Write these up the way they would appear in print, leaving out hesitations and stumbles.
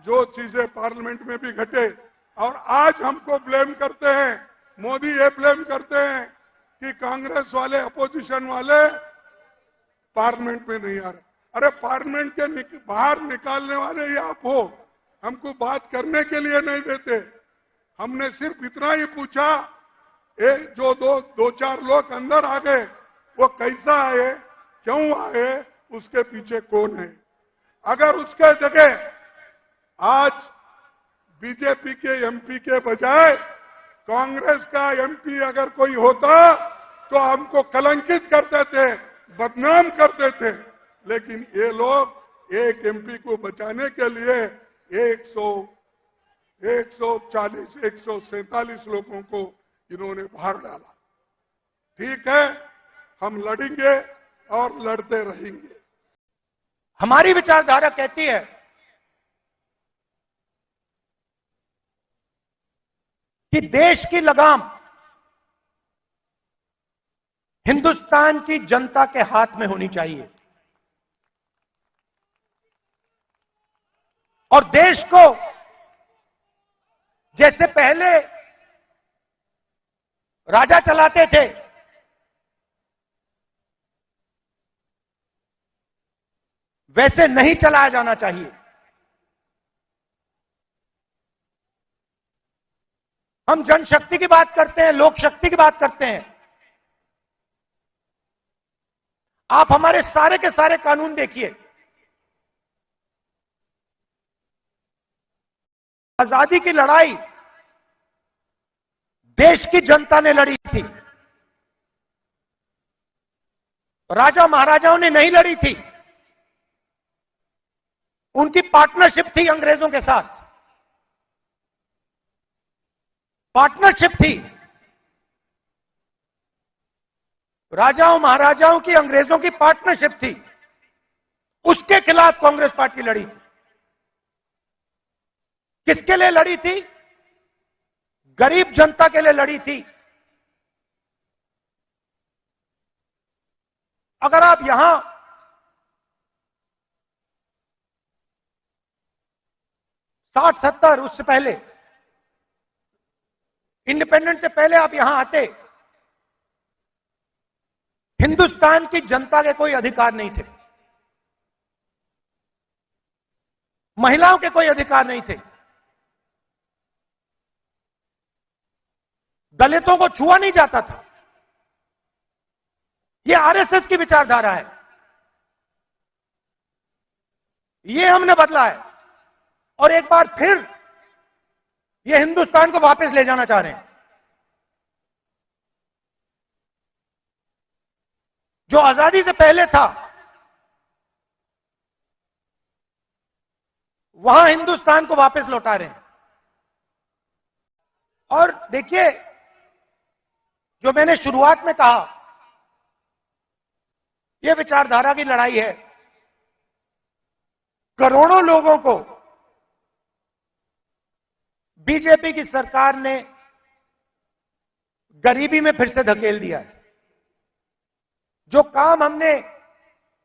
जो चीजें पार्लियामेंट में भी घटे। और आज हमको ब्लेम करते हैं, मोदी ये ब्लेम करते हैं कि कांग्रेस वाले, अपोजिशन वाले पार्लियामेंट में नहीं आ रहे। अरे पार्लियामेंट के बाहर निकालने वाले ही आप हो, हमको बात करने के लिए नहीं देते। हमने सिर्फ इतना ही पूछा, जो दो चार लोग अंदर आ गए वो कैसा आए, क्यों आए, उसके पीछे कौन है। अगर उसके जगह आज बीजेपी के एमपी के बजाय कांग्रेस का एमपी अगर कोई होता तो हमको कलंकित करते थे, बदनाम करते थे। लेकिन ये लोग एक एमपी को बचाने के लिए 140, 147 लोगों को इन्होंने बाहर डाला। ठीक है, हम लड़ेंगे और लड़ते रहेंगे। हमारी विचारधारा कहती है कि देश की लगाम हिंदुस्तान की जनता के हाथ में होनी चाहिए और देश को जैसे पहले राजा चलाते थे वैसे नहीं चलाया जाना चाहिए। हम जनशक्ति की बात करते हैं, लोक शक्ति की बात करते हैं। आप हमारे सारे के सारे कानून देखिए, आजादी की लड़ाई देश की जनता ने लड़ी थी, राजा महाराजाओं ने नहीं लड़ी थी। उनकी पार्टनरशिप थी अंग्रेजों के साथ, पार्टनरशिप थी। राजाओं महाराजाओं की, अंग्रेजों की पार्टनरशिप थी। उसके खिलाफ कांग्रेस पार्टी लड़ी थी। किसके लिए लड़ी थी? गरीब जनता के लिए लड़ी थी। अगर आप यहां 60-70 उससे पहले, इंडिपेंडेंस से पहले आप यहां आते, हिंदुस्तान की जनता के कोई अधिकार नहीं थे, महिलाओं के कोई अधिकार नहीं थे, दलितों को छुआ नहीं जाता था। यह आरएसएस की विचारधारा है, यह हमने बदला है और एक बार फिर ये हिंदुस्तान को वापस ले जाना चाह रहे हैं। जो आजादी से पहले था वहां हिंदुस्तान को वापस लौटा रहे हैं। और देखिए, जो मैंने शुरुआत में कहा, यह विचारधारा की लड़ाई है। करोड़ों लोगों को बीजेपी की सरकार ने गरीबी में फिर से धकेल दिया है। जो काम हमने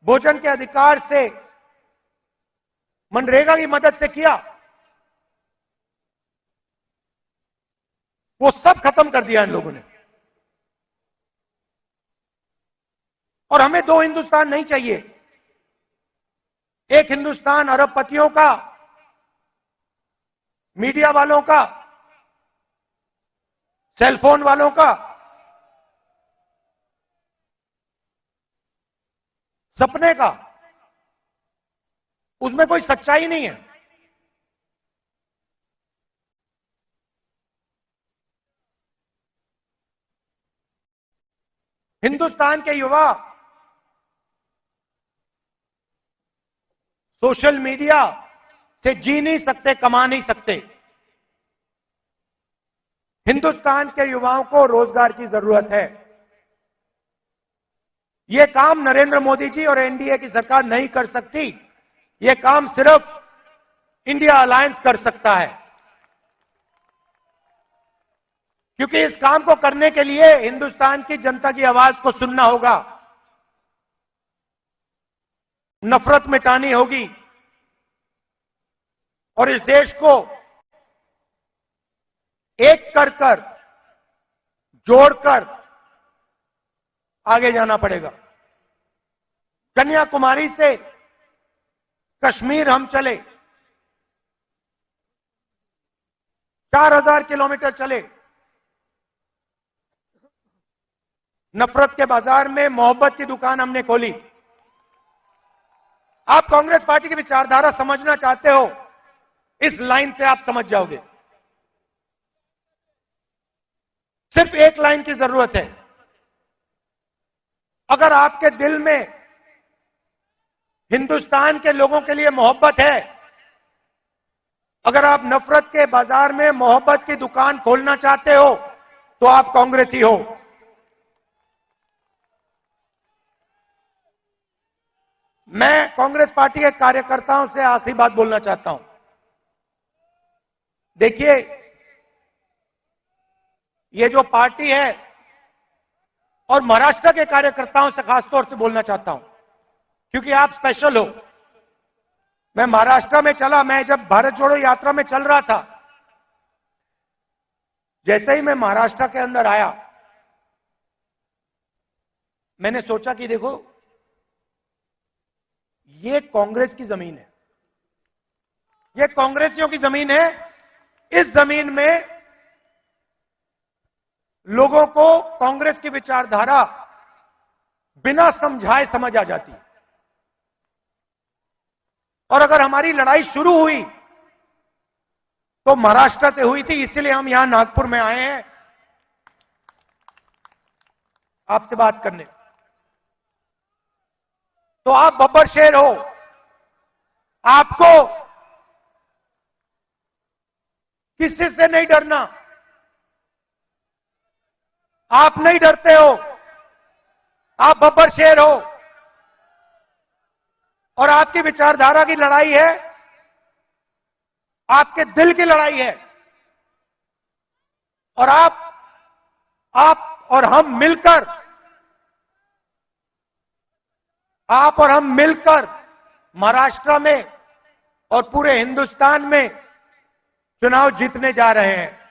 भोजन के अधिकार से, मनरेगा की मदद से किया, वो सब खत्म कर दिया इन लोगों ने। और हमें दो हिंदुस्तान नहीं चाहिए। एक हिंदुस्तान अरबपतियों का, मीडिया वालों का, सेलफोन वालों का, सपने का, उसमें कोई सच्चाई नहीं है। हिंदुस्तान के युवा सोशल मीडिया से जी नहीं सकते, कमा नहीं सकते। हिंदुस्तान के युवाओं को रोजगार की जरूरत है। यह काम नरेंद्र मोदी जी और एनडीए की सरकार नहीं कर सकती। यह काम सिर्फ इंडिया अलायंस कर सकता है, क्योंकि इस काम को करने के लिए हिंदुस्तान की जनता की आवाज को सुनना होगा, नफरत मिटानी होगी, और इस देश को एक कर जोड़कर आगे जाना पड़ेगा। कन्याकुमारी से कश्मीर हम चले, 4000 किलोमीटर चले, नफरत के बाजार में मोहब्बत की दुकान हमने खोली। आप कांग्रेस पार्टी की विचारधारा समझना चाहते हो, इस लाइन से आप समझ जाओगे। सिर्फ एक लाइन की जरूरत है। अगर आपके दिल में हिंदुस्तान के लोगों के लिए मोहब्बत है, अगर आप नफरत के बाजार में मोहब्बत की दुकान खोलना चाहते हो, तो आप कांग्रेसी हो। मैं कांग्रेस पार्टी के कार्यकर्ताओं से आखिरी बात बोलना चाहता हूं। देखिए, ये जो पार्टी है, और महाराष्ट्र के कार्यकर्ताओं से खासतौर से बोलना चाहता हूं, क्योंकि आप स्पेशल हो। मैं महाराष्ट्र में चला, मैं जब भारत जोड़ो यात्रा में चल रहा था, जैसे ही मैं महाराष्ट्र के अंदर आया, मैंने सोचा कि देखो, ये कांग्रेस की जमीन है, ये कांग्रेसियों की जमीन है। इस जमीन में लोगों को कांग्रेस की विचारधारा बिना समझाए समझ आ जाती है। और अगर हमारी लड़ाई शुरू हुई तो महाराष्ट्र से हुई थी, इसलिए हम यहां नागपुर में आए हैं आपसे बात करने। तो आप बब्बर शेर हो, आपको किसी से नहीं डरना। आप नहीं डरते हो, आप बब्बर शेर हो, और आपकी विचारधारा की लड़ाई है, आपके दिल की लड़ाई है। और आप और हम मिलकर, आप और हम मिलकर महाराष्ट्र में और पूरे हिंदुस्तान में चुनाव जीतने जा रहे हैं।